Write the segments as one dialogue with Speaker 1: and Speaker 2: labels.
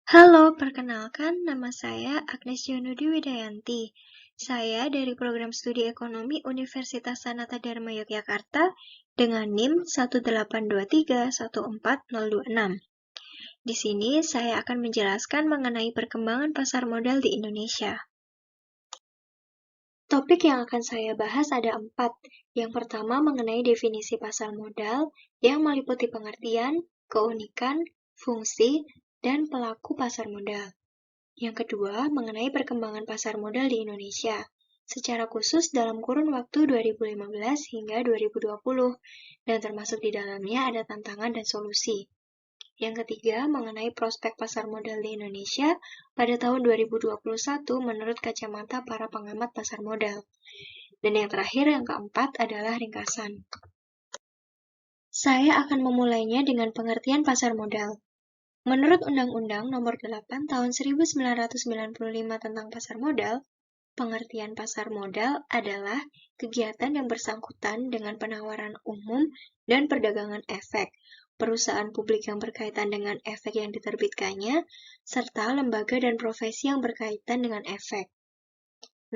Speaker 1: Halo, perkenalkan nama saya Agnes Yonudi Widayanti. Saya dari program studi ekonomi Universitas Sanata Dharma Yogyakarta dengan NIM 182314026. Di sini saya akan menjelaskan mengenai perkembangan pasar modal di Indonesia. Topik yang akan saya bahas ada 4. Yang pertama mengenai definisi pasar modal yang meliputi pengertian, keunikan, fungsi, dan pelaku pasar modal. Yang kedua, mengenai perkembangan pasar modal di Indonesia, secara khusus dalam kurun waktu 2015 hingga 2020, dan termasuk di dalamnya ada tantangan dan solusi. Yang ketiga, mengenai prospek pasar modal di Indonesia pada tahun 2021 menurut kacamata para pengamat pasar modal. Dan yang terakhir, yang keempat adalah ringkasan. Saya akan memulainya dengan pengertian pasar modal. Menurut Undang-Undang Nomor 8 Tahun 1995 tentang Pasar Modal, pengertian pasar modal adalah kegiatan yang bersangkutan dengan penawaran umum dan perdagangan efek, perusahaan publik yang berkaitan dengan efek yang diterbitkannya, serta lembaga dan profesi yang berkaitan dengan efek.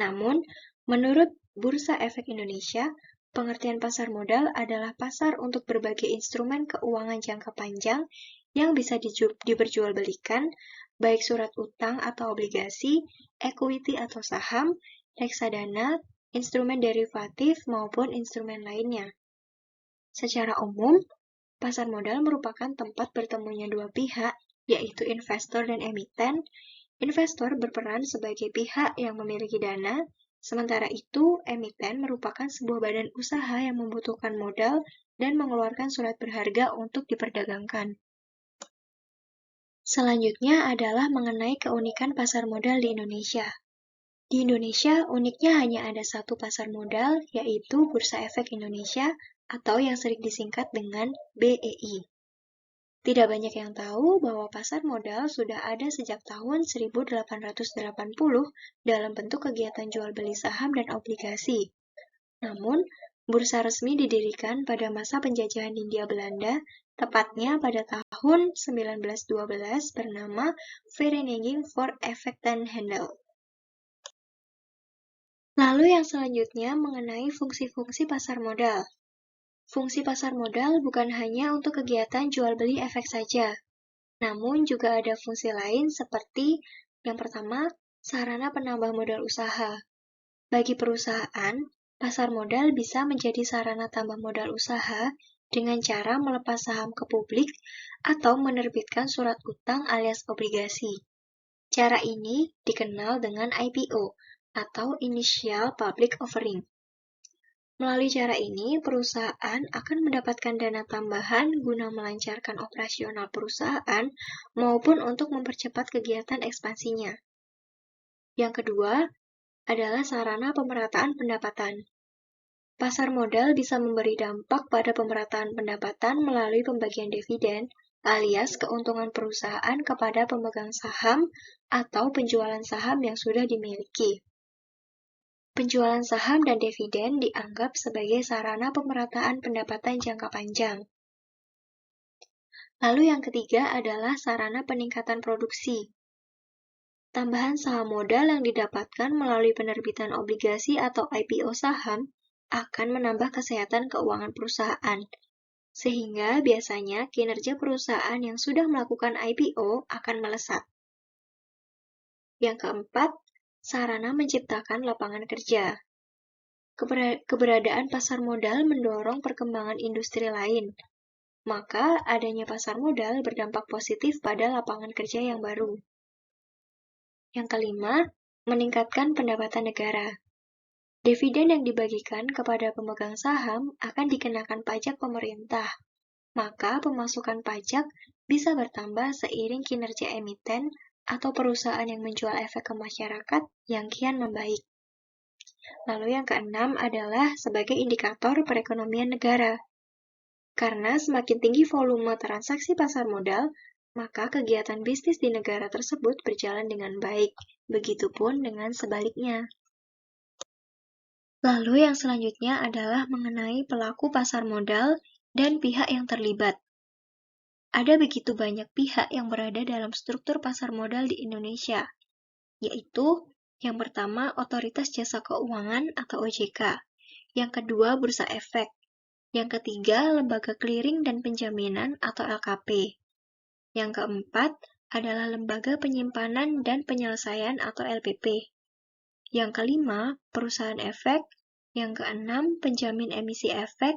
Speaker 1: Namun, menurut Bursa Efek Indonesia, pengertian pasar modal adalah pasar untuk berbagai instrumen keuangan jangka panjang yang bisa diperjualbelikan, baik surat utang atau obligasi, equity atau saham, reksadana, instrumen derivatif, maupun instrumen lainnya. Secara umum, pasar modal merupakan tempat bertemunya dua pihak, yaitu investor dan emiten. Investor berperan sebagai pihak yang memiliki dana, sementara itu emiten merupakan sebuah badan usaha yang membutuhkan modal dan mengeluarkan surat berharga untuk diperdagangkan. Selanjutnya adalah mengenai keunikan pasar modal di Indonesia. Di Indonesia, uniknya hanya ada satu pasar modal, yaitu Bursa Efek Indonesia atau yang sering disingkat dengan BEI. Tidak banyak yang tahu bahwa pasar modal sudah ada sejak tahun 1880 dalam bentuk kegiatan jual beli saham dan obligasi. Namun, bursa resmi didirikan pada masa penjajahan Hindia Belanda, tepatnya pada tahun 1912 bernama Vereniging voor Effectenhandel. Lalu yang selanjutnya mengenai fungsi-fungsi pasar modal. Fungsi pasar modal bukan hanya untuk kegiatan jual beli efek saja, namun juga ada fungsi lain seperti yang pertama, sarana penambah modal usaha. Bagi perusahaan, pasar modal bisa menjadi sarana tambah modal usaha dengan cara melepas saham ke publik atau menerbitkan surat utang alias obligasi. Cara ini dikenal dengan IPO atau Initial Public Offering. Melalui cara ini, perusahaan akan mendapatkan dana tambahan guna melancarkan operasional perusahaan maupun untuk mempercepat kegiatan ekspansinya. Yang kedua adalah sarana pemerataan pendapatan. Pasar modal bisa memberi dampak pada pemerataan pendapatan melalui pembagian dividen alias keuntungan perusahaan kepada pemegang saham atau penjualan saham yang sudah dimiliki. Penjualan saham dan dividen dianggap sebagai sarana pemerataan pendapatan jangka panjang. Lalu yang ketiga adalah sarana peningkatan produksi. Tambahan saham modal yang didapatkan melalui penerbitan obligasi atau IPO saham akan menambah kesehatan keuangan perusahaan, sehingga biasanya kinerja perusahaan yang sudah melakukan IPO akan melesat. Yang keempat, sarana menciptakan lapangan kerja. Keberadaan pasar modal mendorong perkembangan industri lain, maka adanya pasar modal berdampak positif pada lapangan kerja yang baru. Yang kelima, meningkatkan pendapatan negara. Dividen yang dibagikan kepada pemegang saham akan dikenakan pajak pemerintah, maka pemasukan pajak bisa bertambah seiring kinerja emiten atau perusahaan yang menjual efek ke masyarakat yang kian membaik. Lalu yang keenam adalah sebagai indikator perekonomian negara. Karena semakin tinggi volume transaksi pasar modal, maka kegiatan bisnis di negara tersebut berjalan dengan baik, begitupun dengan sebaliknya. Lalu yang selanjutnya adalah mengenai pelaku pasar modal dan pihak yang terlibat. Ada begitu banyak pihak yang berada dalam struktur pasar modal di Indonesia, yaitu yang pertama Otoritas Jasa Keuangan atau OJK, yang kedua Bursa Efek, yang ketiga Lembaga Kliring dan Penjaminan atau LKP, yang keempat adalah Lembaga Penyimpanan dan Penyelesaian atau LPP, yang kelima Perusahaan Efek, yang keenam Penjamin Emisi Efek,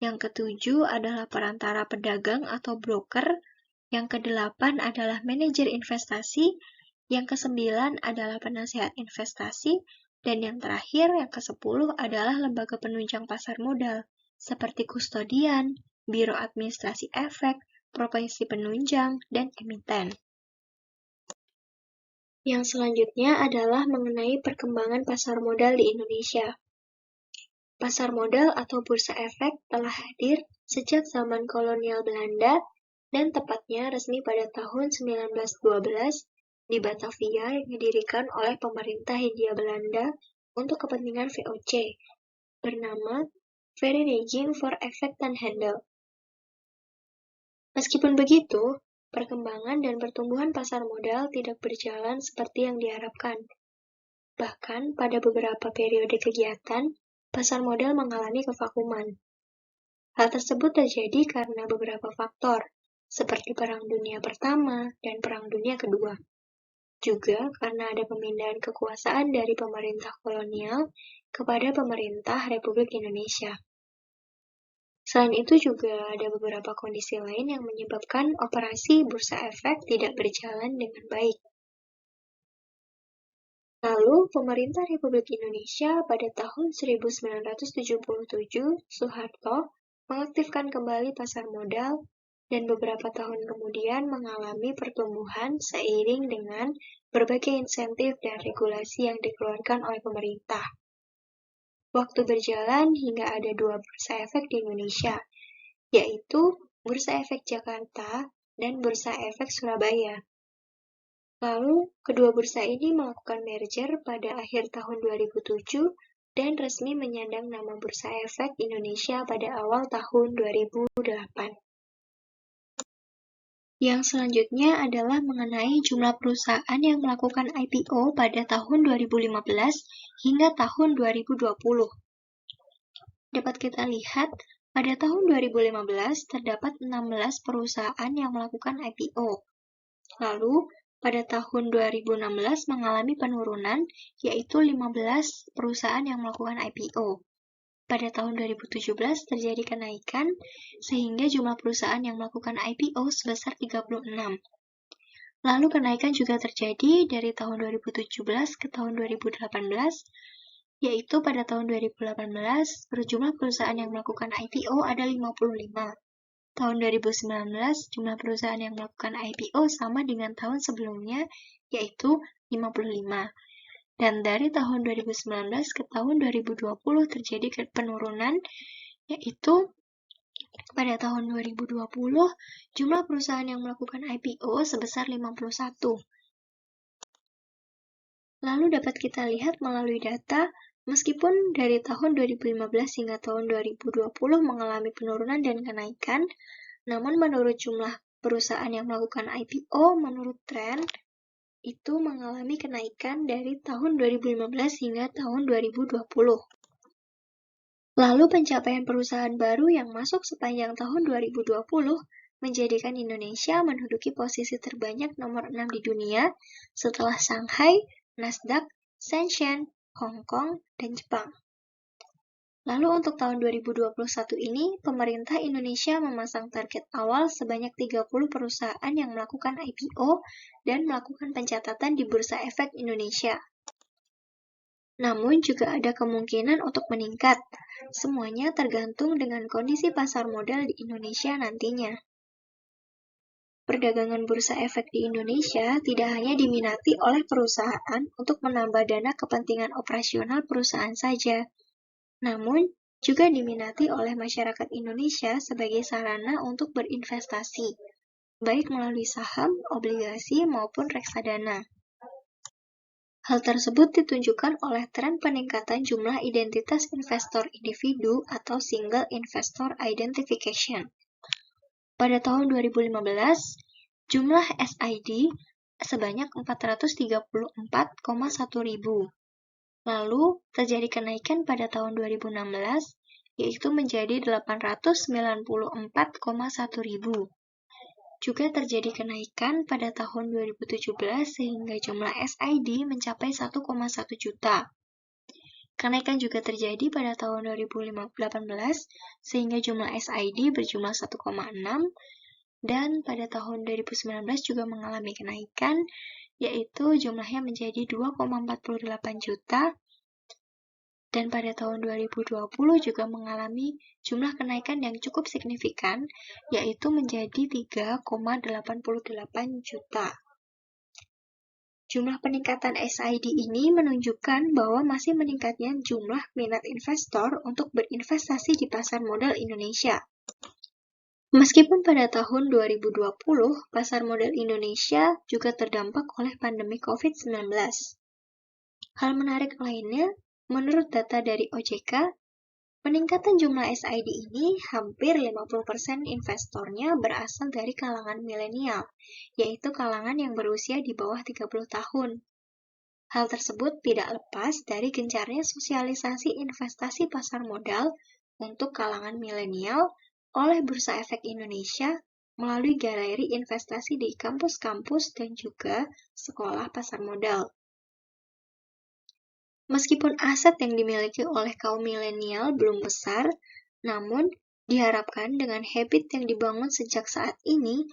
Speaker 1: yang ketujuh adalah perantara pedagang atau broker, yang kedelapan adalah manajer investasi, yang kesembilan adalah penasihat investasi, dan yang terakhir, yang kesepuluh adalah lembaga penunjang pasar modal, seperti kustodian, biro administrasi efek, profesi penunjang, dan emiten. Yang selanjutnya adalah mengenai perkembangan pasar modal di Indonesia. Pasar modal atau bursa efek telah hadir sejak zaman kolonial Belanda dan tepatnya resmi pada tahun 1912 di Batavia yang didirikan oleh pemerintah Hindia Belanda untuk kepentingan VOC bernama Vereniging voor Effect and Handel. Meskipun begitu, perkembangan dan pertumbuhan pasar modal tidak berjalan seperti yang diharapkan. Bahkan pada beberapa periode kegiatan, pasar modal mengalami kevakuman. Hal tersebut terjadi karena beberapa faktor, seperti Perang Dunia Pertama dan Perang Dunia Kedua. Juga karena ada pemindahan kekuasaan dari pemerintah kolonial kepada pemerintah Republik Indonesia. Selain itu juga ada beberapa kondisi lain yang menyebabkan operasi bursa efek tidak berjalan dengan baik. Lalu, pemerintah Republik Indonesia pada tahun 1977, Soeharto mengaktifkan kembali pasar modal dan beberapa tahun kemudian mengalami pertumbuhan seiring dengan berbagai insentif dan regulasi yang dikeluarkan oleh pemerintah. Waktu berjalan hingga ada 2 bursa efek di Indonesia, yaitu Bursa Efek Jakarta dan Bursa Efek Surabaya. Lalu, kedua bursa ini melakukan merger pada akhir tahun 2007 dan resmi menyandang nama Bursa Efek Indonesia pada awal tahun 2008. Yang selanjutnya adalah mengenai jumlah perusahaan yang melakukan IPO pada tahun 2015 hingga tahun 2020. Dapat kita lihat, pada tahun 2015 terdapat 16 perusahaan yang melakukan IPO. Lalu, pada tahun 2016 mengalami penurunan, yaitu 15 perusahaan yang melakukan IPO. Pada tahun 2017 terjadi kenaikan, sehingga jumlah perusahaan yang melakukan IPO sebesar 36. Lalu kenaikan juga terjadi dari tahun 2017 ke tahun 2018, yaitu pada tahun 2018 berjumlah perusahaan yang melakukan IPO ada 55. Tahun 2019, jumlah perusahaan yang melakukan IPO sama dengan tahun sebelumnya, yaitu 55. Dan dari tahun 2019 ke tahun 2020 terjadi penurunan, yaitu pada tahun 2020, jumlah perusahaan yang melakukan IPO sebesar 51. Lalu dapat kita lihat melalui data, meskipun dari tahun 2015 hingga tahun 2020 mengalami penurunan dan kenaikan, namun menurut jumlah perusahaan yang melakukan IPO, menurut tren, itu mengalami kenaikan dari tahun 2015 hingga tahun 2020. Lalu pencapaian perusahaan baru yang masuk sepanjang tahun 2020 menjadikan Indonesia menduduki posisi terbanyak nomor 6 di dunia setelah Shanghai, Nasdaq, Shenzhen, Hong Kong, dan Jepang. Lalu untuk tahun 2021 ini, pemerintah Indonesia memasang target awal sebanyak 30 perusahaan yang melakukan IPO dan melakukan pencatatan di Bursa Efek Indonesia. Namun juga ada kemungkinan untuk meningkat. Semuanya tergantung dengan kondisi pasar modal di Indonesia nantinya. Perdagangan bursa efek di Indonesia tidak hanya diminati oleh perusahaan untuk menambah dana kepentingan operasional perusahaan saja, namun juga diminati oleh masyarakat Indonesia sebagai sarana untuk berinvestasi, baik melalui saham, obligasi, maupun reksadana. Hal tersebut ditunjukkan oleh tren peningkatan jumlah identitas investor individu atau single investor identification. Pada tahun 2015, jumlah SID sebanyak 434,1 ribu. Lalu, terjadi kenaikan pada tahun 2016, yaitu menjadi 894,1 ribu. Juga terjadi kenaikan pada tahun 2017 sehingga jumlah SID mencapai 1,1 juta. Kenaikan juga terjadi pada tahun 2018 sehingga jumlah SID berjumlah 1,6 dan pada tahun 2019 juga mengalami kenaikan yaitu jumlahnya menjadi 2,48 juta dan pada tahun 2020 juga mengalami jumlah kenaikan yang cukup signifikan yaitu menjadi 3,88 juta. Jumlah peningkatan SID ini menunjukkan bahwa masih meningkatnya jumlah minat investor untuk berinvestasi di pasar modal Indonesia. Meskipun pada tahun 2020, pasar modal Indonesia juga terdampak oleh pandemi COVID-19. Hal menarik lainnya, menurut data dari OJK, peningkatan jumlah SID ini hampir 50% investornya berasal dari kalangan milenial, yaitu kalangan yang berusia di bawah 30 tahun. Hal tersebut tidak lepas dari gencarnya sosialisasi investasi pasar modal untuk kalangan milenial oleh Bursa Efek Indonesia melalui galeri investasi di kampus-kampus dan juga sekolah pasar modal. Meskipun aset yang dimiliki oleh kaum milenial belum besar, namun diharapkan dengan habit yang dibangun sejak saat ini,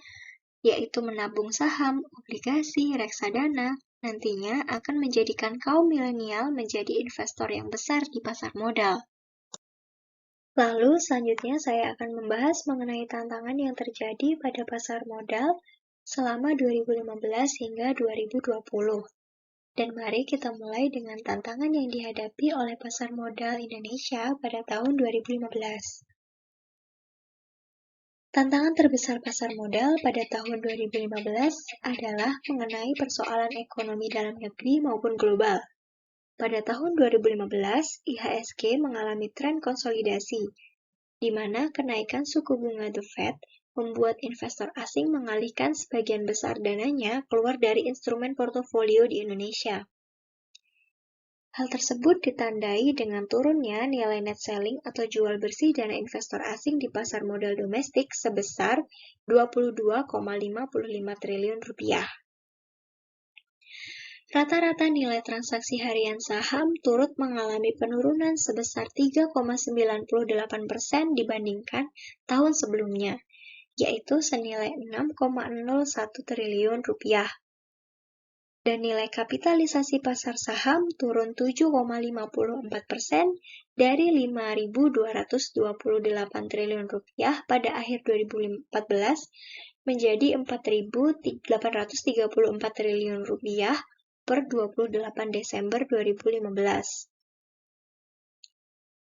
Speaker 1: yaitu menabung saham, obligasi, reksadana, nantinya akan menjadikan kaum milenial menjadi investor yang besar di pasar modal. Lalu selanjutnya saya akan membahas mengenai tantangan yang terjadi pada pasar modal selama 2015 hingga 2020. Dan mari kita mulai dengan tantangan yang dihadapi oleh pasar modal Indonesia pada tahun 2015. Tantangan terbesar pasar modal pada tahun 2015 adalah mengenai persoalan ekonomi dalam negeri maupun global. Pada tahun 2015, IHSG mengalami tren konsolidasi, di mana kenaikan suku bunga The Fed membuat investor asing mengalihkan sebagian besar dananya keluar dari instrumen portofolio di Indonesia. Hal tersebut ditandai dengan turunnya nilai net selling atau jual bersih dana investor asing di pasar modal domestik sebesar 22,55 triliun rupiah. Rata-rata nilai transaksi harian saham turut mengalami penurunan sebesar 3,98% dibandingkan tahun sebelumnya, yaitu senilai 6,01 triliun rupiah. Dan nilai kapitalisasi pasar saham turun 7,54% dari 5.228 triliun rupiah pada akhir 2014 menjadi 4.834 triliun rupiah per 28 Desember 2015.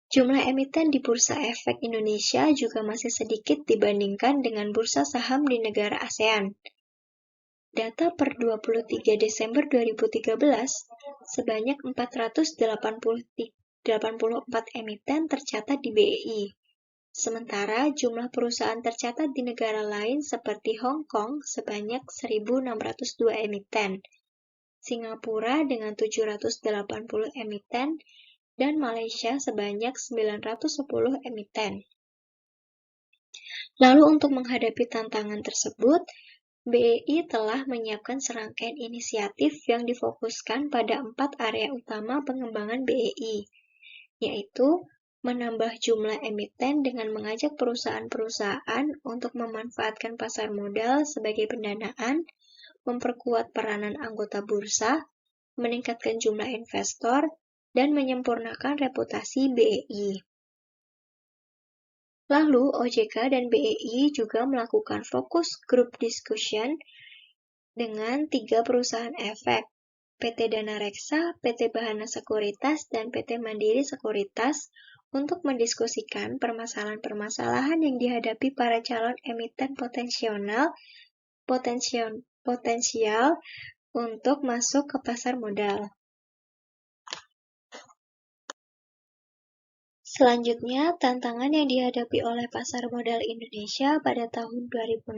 Speaker 1: Jumlah emiten di Bursa Efek Indonesia juga masih sedikit dibandingkan dengan bursa saham di negara ASEAN. Data per 23 Desember 2013, sebanyak 484 emiten tercatat di BEI. Sementara jumlah perusahaan tercatat di negara lain seperti Hong Kong sebanyak 1.602 emiten, Singapura dengan 780 emiten, dan Malaysia sebanyak 910 emiten. Lalu untuk menghadapi tantangan tersebut, BEI telah menyiapkan serangkaian inisiatif yang difokuskan pada 4 area utama pengembangan BEI, yaitu menambah jumlah emiten dengan mengajak perusahaan-perusahaan untuk memanfaatkan pasar modal sebagai pendanaan, memperkuat peranan anggota bursa, meningkatkan jumlah investor, dan menyempurnakan reputasi BEI. Lalu, OJK dan BEI juga melakukan fokus group discussion dengan 3 perusahaan efek, PT Dana Reksa, PT Bahana Sekuritas, dan PT Mandiri Sekuritas, untuk mendiskusikan permasalahan-permasalahan yang dihadapi para calon emiten potensial untuk masuk ke pasar modal. Selanjutnya, tantangan yang dihadapi oleh pasar modal Indonesia pada tahun 2016,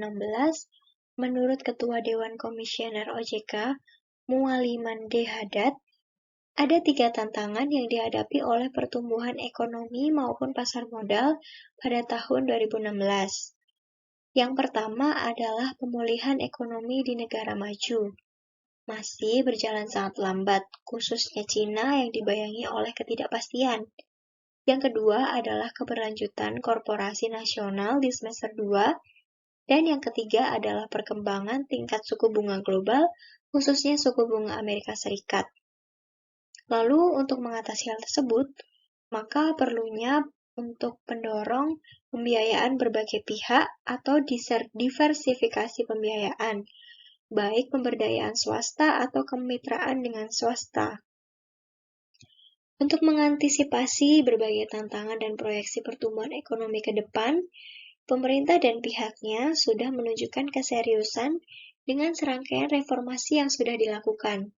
Speaker 1: menurut Ketua Dewan Komisioner OJK, Mualiman D. Haddad, ada 3 tantangan yang dihadapi oleh pertumbuhan ekonomi maupun pasar modal pada tahun 2016. Yang pertama adalah pemulihan ekonomi di negara maju. Masih berjalan sangat lambat, khususnya Cina yang dibayangi oleh ketidakpastian. Yang kedua adalah keberlanjutan korporasi nasional di semester 2, dan yang ketiga adalah perkembangan tingkat suku bunga global, khususnya suku bunga Amerika Serikat. Lalu untuk mengatasi hal tersebut, maka perlunya untuk pendorong pembiayaan berbagai pihak atau diversifikasi pembiayaan, baik pemberdayaan swasta atau kemitraan dengan swasta. Untuk mengantisipasi berbagai tantangan dan proyeksi pertumbuhan ekonomi ke depan, pemerintah dan pihaknya sudah menunjukkan keseriusan dengan serangkaian reformasi yang sudah dilakukan.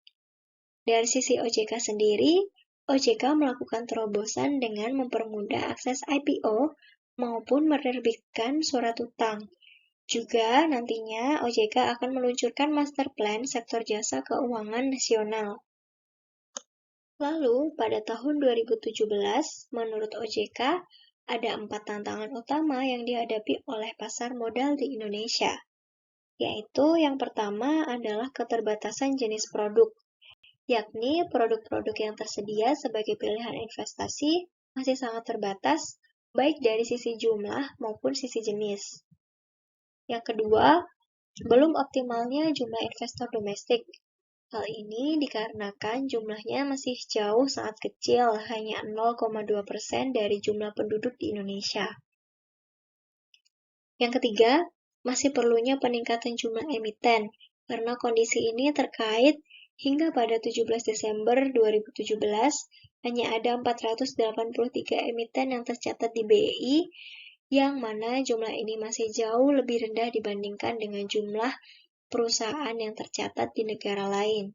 Speaker 1: Dari sisi OJK sendiri, OJK melakukan terobosan dengan mempermudah akses IPO maupun menerbitkan surat utang. Juga nantinya OJK akan meluncurkan master plan sektor jasa keuangan nasional. Lalu, pada tahun 2017, menurut OJK, ada 4 tantangan utama yang dihadapi oleh pasar modal di Indonesia, yaitu yang pertama adalah keterbatasan jenis produk, yakni produk-produk yang tersedia sebagai pilihan investasi masih sangat terbatas, baik dari sisi jumlah maupun sisi jenis. Yang kedua, belum optimalnya jumlah investor domestik. Hal ini dikarenakan jumlahnya masih jauh sangat kecil, hanya 0,2% dari jumlah penduduk di Indonesia. Yang ketiga, masih perlunya peningkatan jumlah emiten, karena kondisi ini terkait hingga pada 17 Desember 2017, hanya ada 483 emiten yang tercatat di BEI, yang mana jumlah ini masih jauh lebih rendah dibandingkan dengan jumlah perusahaan yang tercatat di negara lain.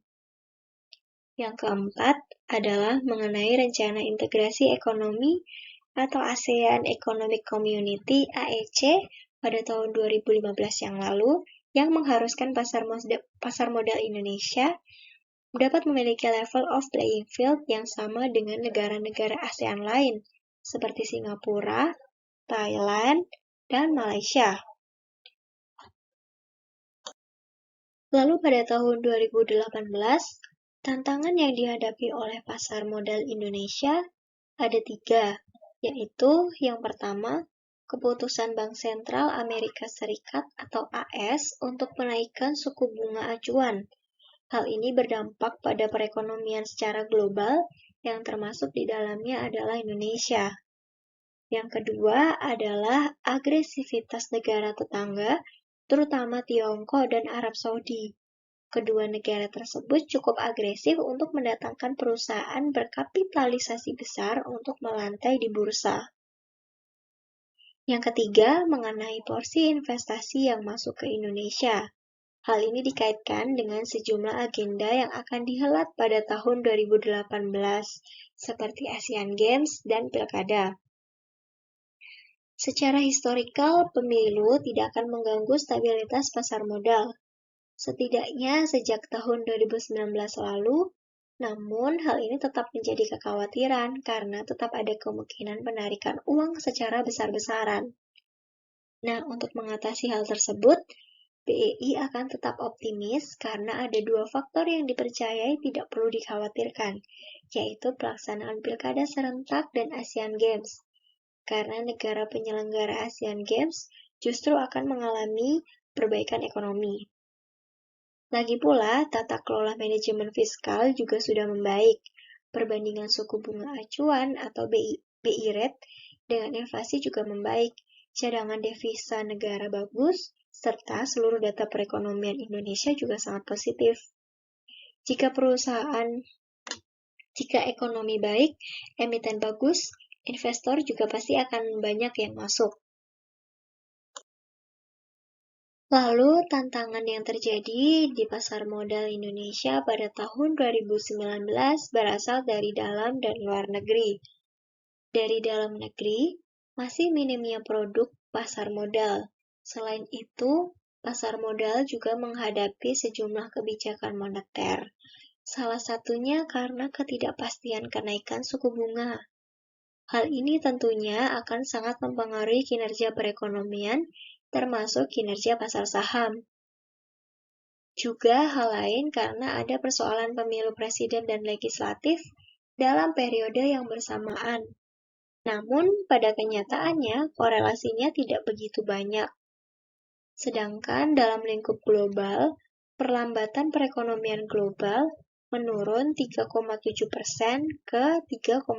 Speaker 1: Yang keempat adalah mengenai rencana integrasi ekonomi atau ASEAN Economic Community (AEC) pada tahun 2015 yang lalu, yang mengharuskan pasar modal Indonesia dapat memiliki level of playing field yang sama dengan negara-negara ASEAN lain, seperti Singapura, Thailand, dan Malaysia. Lalu pada tahun 2018, tantangan yang dihadapi oleh pasar modal Indonesia ada 3, yaitu yang pertama, keputusan Bank Sentral Amerika Serikat atau AS untuk menaikkan suku bunga acuan. Hal ini berdampak pada perekonomian secara global, yang termasuk di dalamnya adalah Indonesia. Yang kedua adalah agresivitas negara tetangga, terutama Tiongkok dan Arab Saudi. Kedua negara tersebut cukup agresif untuk mendatangkan perusahaan berkapitalisasi besar untuk melantai di bursa. Yang ketiga, mengenai porsi investasi yang masuk ke Indonesia. Hal ini dikaitkan dengan sejumlah agenda yang akan dihelat pada tahun 2018, seperti Asian Games dan Pilkada. Secara historikal, pemilu tidak akan mengganggu stabilitas pasar modal, setidaknya sejak tahun 2019 lalu, namun hal ini tetap menjadi kekhawatiran karena tetap ada kemungkinan penarikan uang secara besar-besaran. Nah, untuk mengatasi hal tersebut, BEI akan tetap optimis karena ada 2 faktor yang dipercayai tidak perlu dikhawatirkan, yaitu pelaksanaan Pilkada serentak dan Asian Games. Karena negara penyelenggara Asian Games justru akan mengalami perbaikan ekonomi. Lagi pula, tata kelola manajemen fiskal juga sudah membaik. Perbandingan suku bunga acuan atau BI rate dengan inflasi juga membaik. Cadangan devisa negara bagus, serta seluruh data perekonomian Indonesia juga sangat positif. Jika ekonomi baik, emiten bagus, investor juga pasti akan banyak yang masuk. Lalu, tantangan yang terjadi di pasar modal Indonesia pada tahun 2019 berasal dari dalam dan luar negeri. Dari dalam negeri, masih minimnya produk pasar modal. Selain itu, pasar modal juga menghadapi sejumlah kebijakan moneter. Salah satunya karena ketidakpastian kenaikan suku bunga. Hal ini tentunya akan sangat mempengaruhi kinerja perekonomian, termasuk kinerja pasar saham. Juga hal lain karena ada persoalan pemilu presiden dan legislatif dalam periode yang bersamaan. Namun, pada kenyataannya, korelasinya tidak begitu banyak. Sedangkan dalam lingkup global, perlambatan perekonomian global menurun 3,7% ke 3,5%.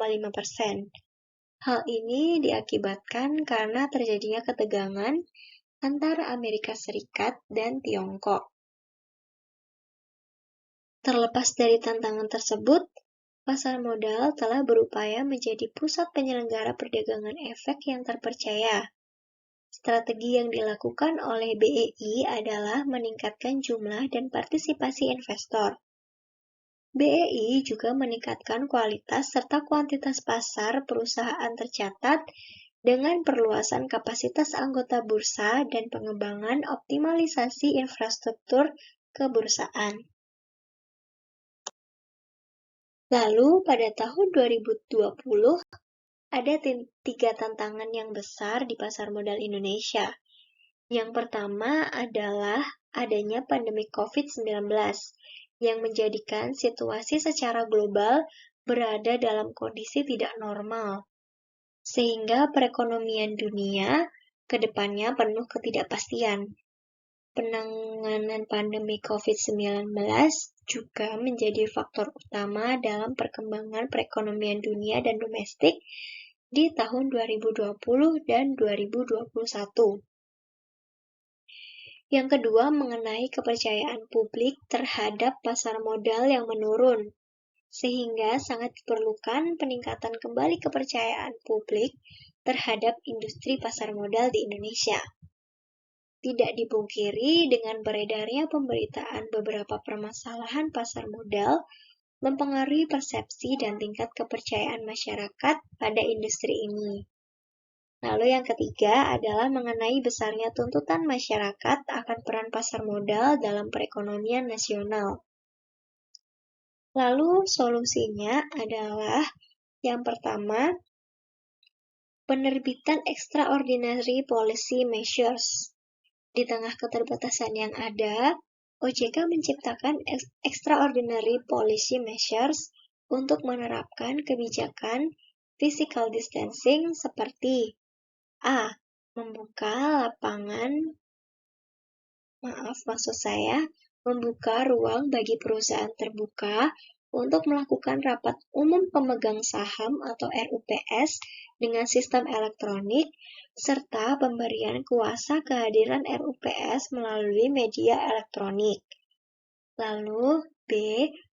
Speaker 1: Hal ini diakibatkan karena terjadinya ketegangan antara Amerika Serikat dan Tiongkok. Terlepas dari tantangan tersebut, pasar modal telah berupaya menjadi pusat penyelenggara perdagangan efek yang terpercaya. Strategi yang dilakukan oleh BEI adalah meningkatkan jumlah dan partisipasi investor. BEI juga meningkatkan kualitas serta kuantitas pasar perusahaan tercatat dengan perluasan kapasitas anggota bursa dan pengembangan optimalisasi infrastruktur kebursaan. Lalu pada tahun 2020, ada 3 tantangan yang besar di pasar modal Indonesia. Yang pertama adalah adanya pandemi COVID-19 yang menjadikan situasi secara global berada dalam kondisi tidak normal, sehingga perekonomian dunia ke depannya penuh ketidakpastian. Penanganan pandemi COVID-19 juga menjadi faktor utama dalam perkembangan perekonomian dunia dan domestik di tahun 2020 dan 2021. Yang kedua, mengenai kepercayaan publik terhadap pasar modal yang menurun, sehingga sangat diperlukan peningkatan kembali kepercayaan publik terhadap industri pasar modal di Indonesia. Tidak dipungkiri, dengan beredarnya pemberitaan beberapa permasalahan pasar modal mempengaruhi persepsi dan tingkat kepercayaan masyarakat pada industri ini. Lalu yang ketiga adalah mengenai besarnya tuntutan masyarakat akan peran pasar modal dalam perekonomian nasional. Lalu solusinya adalah yang pertama, penerbitan extraordinary policy measures. Di tengah keterbatasan yang ada, OJK menciptakan extraordinary policy measures untuk menerapkan kebijakan physical distancing seperti A. Membuka ruang bagi perusahaan terbuka untuk melakukan rapat umum pemegang saham atau RUPS dengan sistem elektronik, serta pemberian kuasa kehadiran RUPS melalui media elektronik. Lalu, B.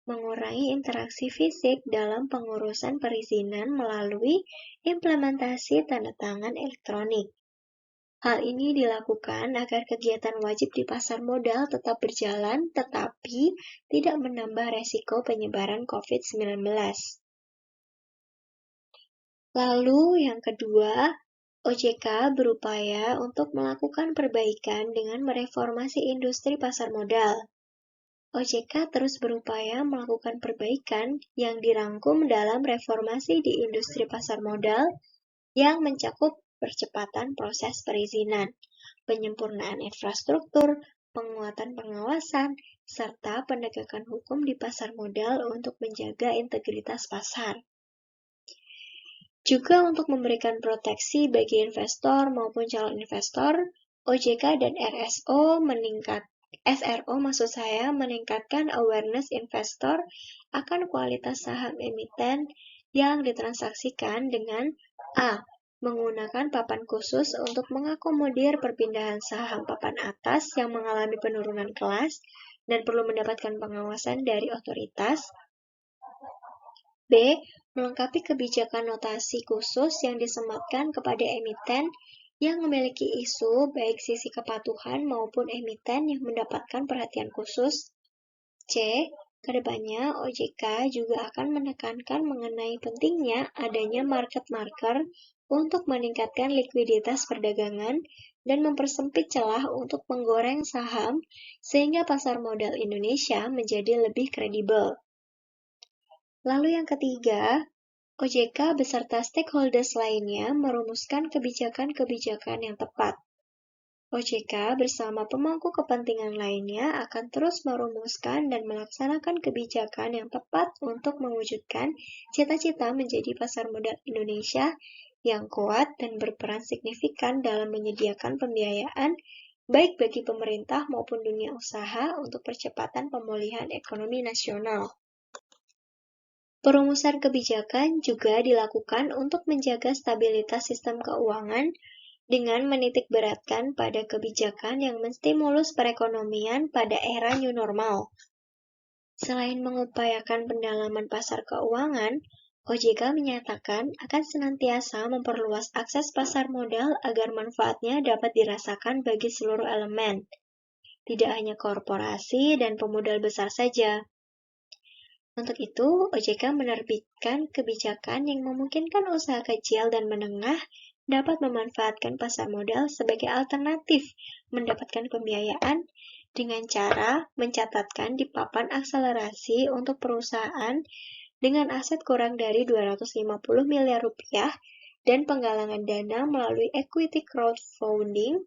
Speaker 1: Mengurangi interaksi fisik dalam pengurusan perizinan melalui implementasi tanda tangan elektronik. Hal ini dilakukan agar kegiatan wajib di pasar modal tetap berjalan, tetapi tidak menambah resiko penyebaran COVID-19. Lalu yang kedua, OJK berupaya untuk melakukan perbaikan dengan mereformasi industri pasar modal. OJK terus berupaya melakukan perbaikan yang dirangkum dalam reformasi di industri pasar modal yang mencakup percepatan proses perizinan, penyempurnaan infrastruktur, penguatan pengawasan, serta penegakan hukum di pasar modal untuk menjaga integritas pasar. Juga untuk memberikan proteksi bagi investor maupun calon investor, OJK dan meningkatkan awareness investor akan kualitas saham emiten yang ditransaksikan dengan A. Menggunakan papan khusus untuk mengakomodir perpindahan saham papan atas yang mengalami penurunan kelas dan perlu mendapatkan pengawasan dari otoritas. B. Melengkapi kebijakan notasi khusus yang disematkan kepada emiten yang memiliki isu baik sisi kepatuhan maupun emiten yang mendapatkan perhatian khusus. C. Kedepannya, OJK juga akan menekankan mengenai pentingnya adanya market maker untuk meningkatkan likuiditas perdagangan dan mempersempit celah untuk menggoreng saham sehingga pasar modal Indonesia menjadi lebih kredibel. Lalu yang ketiga, OJK beserta stakeholders lainnya merumuskan kebijakan-kebijakan yang tepat. OJK bersama pemangku kepentingan lainnya akan terus merumuskan dan melaksanakan kebijakan yang tepat untuk mewujudkan cita-cita menjadi pasar modal Indonesia yang kuat dan berperan signifikan dalam menyediakan pembiayaan baik bagi pemerintah maupun dunia usaha untuk percepatan pemulihan ekonomi nasional. Perumusan kebijakan juga dilakukan untuk menjaga stabilitas sistem keuangan dengan menitikberatkan pada kebijakan yang menstimulus perekonomian pada era new normal. Selain mengupayakan pendalaman pasar keuangan, OJK menyatakan akan senantiasa memperluas akses pasar modal agar manfaatnya dapat dirasakan bagi seluruh elemen, tidak hanya korporasi dan pemodal besar saja. Untuk itu, OJK menerbitkan kebijakan yang memungkinkan usaha kecil dan menengah dapat memanfaatkan pasar modal sebagai alternatif mendapatkan pembiayaan dengan cara mencatatkan di papan akselerasi untuk perusahaan dengan aset kurang dari 250 miliar rupiah dan penggalangan dana melalui equity crowdfunding.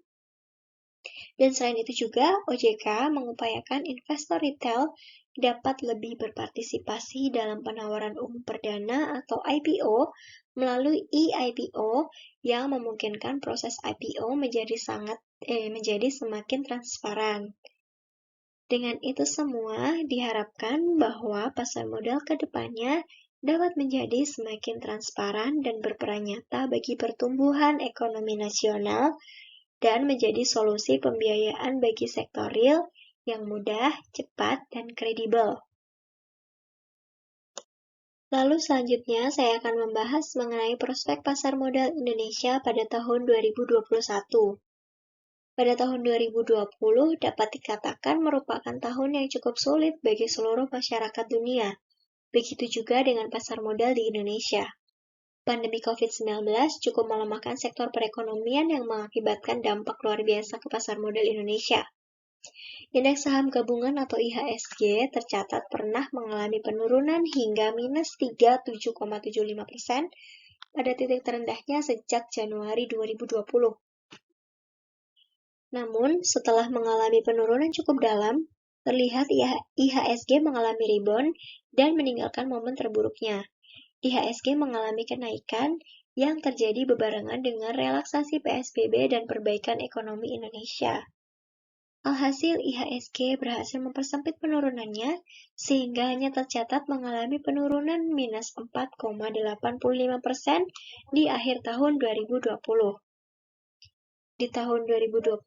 Speaker 1: Dan selain itu juga, OJK mengupayakan investor retail dapat lebih berpartisipasi dalam penawaran umum perdana atau IPO melalui e-IPO yang memungkinkan proses IPO menjadi semakin transparan. Dengan itu semua, diharapkan bahwa pasar modal ke depannya dapat menjadi semakin transparan dan berperan nyata bagi pertumbuhan ekonomi nasional dan menjadi solusi pembiayaan bagi sektor real yang mudah, cepat, dan kredibel. Lalu selanjutnya saya akan membahas mengenai prospek pasar modal Indonesia pada tahun 2021. Pada tahun 2020 dapat dikatakan merupakan tahun yang cukup sulit bagi seluruh masyarakat dunia. Begitu juga dengan pasar modal di Indonesia. Pandemi COVID-19 cukup melemahkan sektor perekonomian yang mengakibatkan dampak luar biasa ke pasar modal Indonesia. Indeks saham gabungan atau IHSG tercatat pernah mengalami penurunan hingga minus 37,75% pada titik terendahnya sejak Januari 2020. Namun, setelah mengalami penurunan cukup dalam, terlihat IHSG mengalami rebound dan meninggalkan momen terburuknya. IHSG mengalami kenaikan yang terjadi bebarengan dengan relaksasi PSBB dan perbaikan ekonomi Indonesia. Alhasil, IHSG berhasil mempersempit penurunannya, sehingga hanya tercatat mengalami penurunan minus 4,85% di akhir tahun 2020. Di tahun 2021,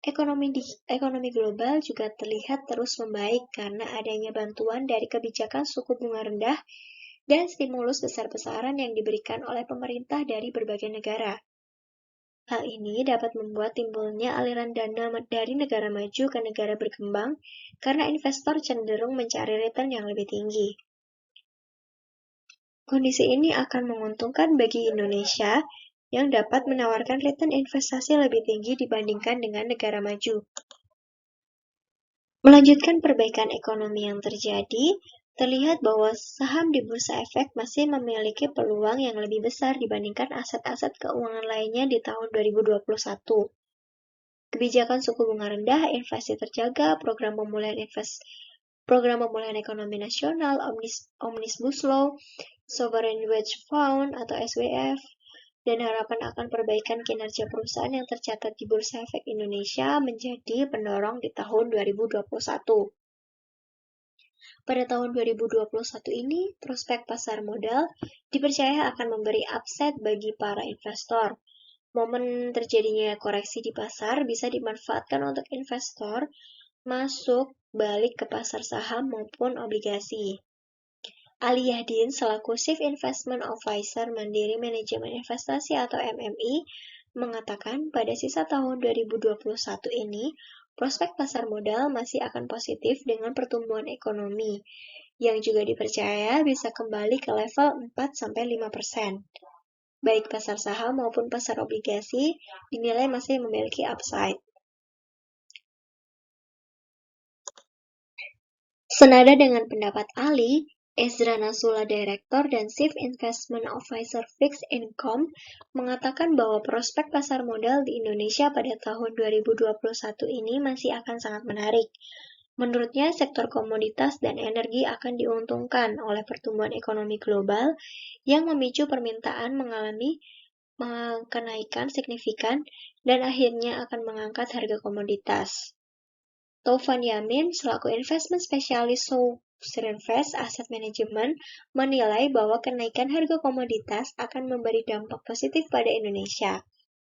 Speaker 1: ekonomi global juga terlihat terus membaik karena adanya bantuan dari kebijakan suku bunga rendah dan stimulus besar-besaran yang diberikan oleh pemerintah dari berbagai negara. Hal ini dapat membuat timbulnya aliran dana dari negara maju ke negara berkembang karena investor cenderung mencari return yang lebih tinggi. Kondisi ini akan menguntungkan bagi Indonesia yang dapat menawarkan return investasi lebih tinggi dibandingkan dengan negara maju. Melanjutkan perbaikan ekonomi yang terjadi, terlihat bahwa saham di Bursa Efek masih memiliki peluang yang lebih besar dibandingkan aset-aset keuangan lainnya di tahun 2021. Kebijakan suku bunga rendah, inflasi terjaga, program pemulihan ekonomi nasional, Omnibus Law, Sovereign Wealth Fund atau SWF, dan harapan akan perbaikan kinerja perusahaan yang tercatat di Bursa Efek Indonesia menjadi pendorong di tahun 2021. Pada tahun 2021 ini, prospek pasar modal dipercaya akan memberi upside bagi para investor. Momen terjadinya koreksi di pasar bisa dimanfaatkan untuk investor masuk balik ke pasar saham maupun obligasi. Ali Yahdin selaku Chief Investment Officer Mandiri Manajemen Investasi atau MMI mengatakan pada sisa tahun 2021 ini prospek pasar modal masih akan positif dengan pertumbuhan ekonomi, yang juga dipercaya bisa kembali ke level 4-5%. Baik pasar saham maupun pasar obligasi dinilai masih memiliki upside. Senada dengan pendapat Ali, Ezra Nasula, Direktur dan Chief Investment Officer Fixed Income, mengatakan bahwa prospek pasar modal di Indonesia pada tahun 2021 ini masih akan sangat menarik. Menurutnya, sektor komoditas dan energi akan diuntungkan oleh pertumbuhan ekonomi global yang memicu permintaan mengalami kenaikan signifikan dan akhirnya akan mengangkat harga komoditas. Taufan Yamin, selaku investment spesialis Serinvest Asset Management, menilai bahwa kenaikan harga komoditas akan memberi dampak positif pada Indonesia.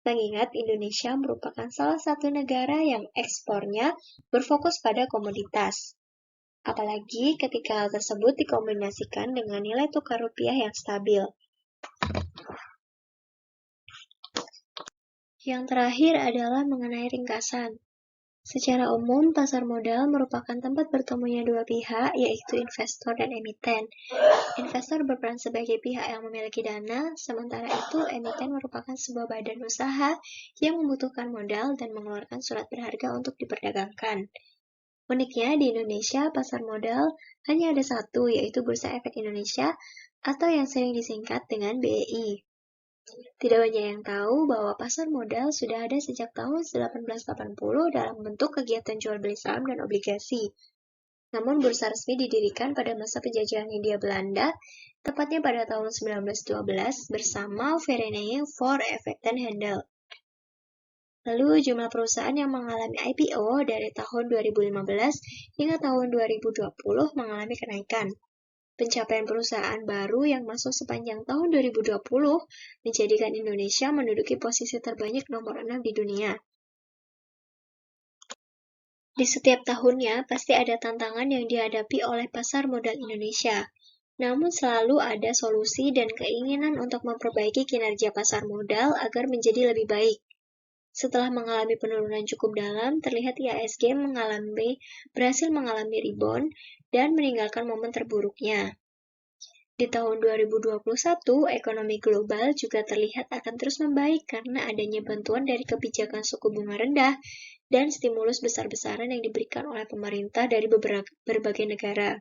Speaker 1: Mengingat Indonesia merupakan salah satu negara yang ekspornya berfokus pada komoditas. Apalagi ketika hal tersebut dikombinasikan dengan nilai tukar rupiah yang stabil. Yang terakhir adalah mengenai ringkasan. Secara umum, pasar modal merupakan tempat bertemunya dua pihak, yaitu investor dan emiten. Investor berperan sebagai pihak yang memiliki dana, sementara itu emiten merupakan sebuah badan usaha yang membutuhkan modal dan mengeluarkan surat berharga untuk diperdagangkan. Uniknya, di Indonesia, pasar modal hanya ada satu, yaitu Bursa Efek Indonesia, atau yang sering disingkat dengan BEI. Tidak banyak yang tahu bahwa pasar modal sudah ada sejak tahun 1880 dalam bentuk kegiatan jual beli saham dan obligasi. Namun bursa resmi didirikan pada masa penjajahan Hindia Belanda, tepatnya pada tahun 1912 bersama Vereniging voor Effect and Handel. Lalu jumlah perusahaan yang mengalami IPO dari tahun 2015 hingga tahun 2020 mengalami kenaikan. Pencapaian perusahaan baru yang masuk sepanjang tahun 2020 menjadikan Indonesia menduduki posisi terbanyak nomor 6 di dunia. Di setiap tahunnya, pasti ada tantangan yang dihadapi oleh pasar modal Indonesia. Namun selalu ada solusi dan keinginan untuk memperbaiki kinerja pasar modal agar menjadi lebih baik. Setelah mengalami penurunan cukup dalam, terlihat IHSG berhasil mengalami rebound dan meninggalkan momen terburuknya. Di tahun 2021, ekonomi global juga terlihat akan terus membaik karena adanya bantuan dari kebijakan suku bunga rendah dan stimulus besar-besaran yang diberikan oleh pemerintah dari berbagai negara.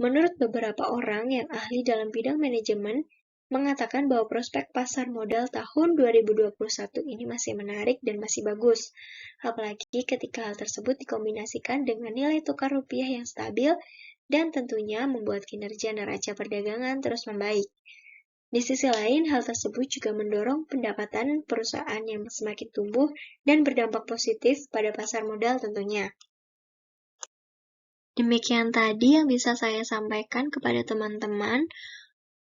Speaker 1: Menurut beberapa orang yang ahli dalam bidang manajemen, mengatakan bahwa prospek pasar modal tahun 2021 ini masih menarik dan masih bagus, apalagi ketika hal tersebut dikombinasikan dengan nilai tukar rupiah yang stabil dan tentunya membuat kinerja neraca perdagangan terus membaik. Di sisi lain, hal tersebut juga mendorong pendapatan perusahaan yang semakin tumbuh dan berdampak positif pada pasar modal tentunya. Demikian tadi yang bisa saya sampaikan kepada teman-teman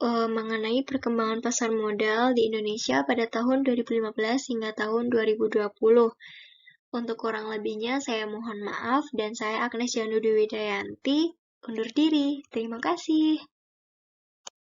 Speaker 1: mengenai perkembangan pasar modal di Indonesia pada tahun 2015 hingga tahun 2020. Untuk kurang lebihnya saya mohon maaf dan saya Agnes Janudi Widayanti undur diri. Terima kasih.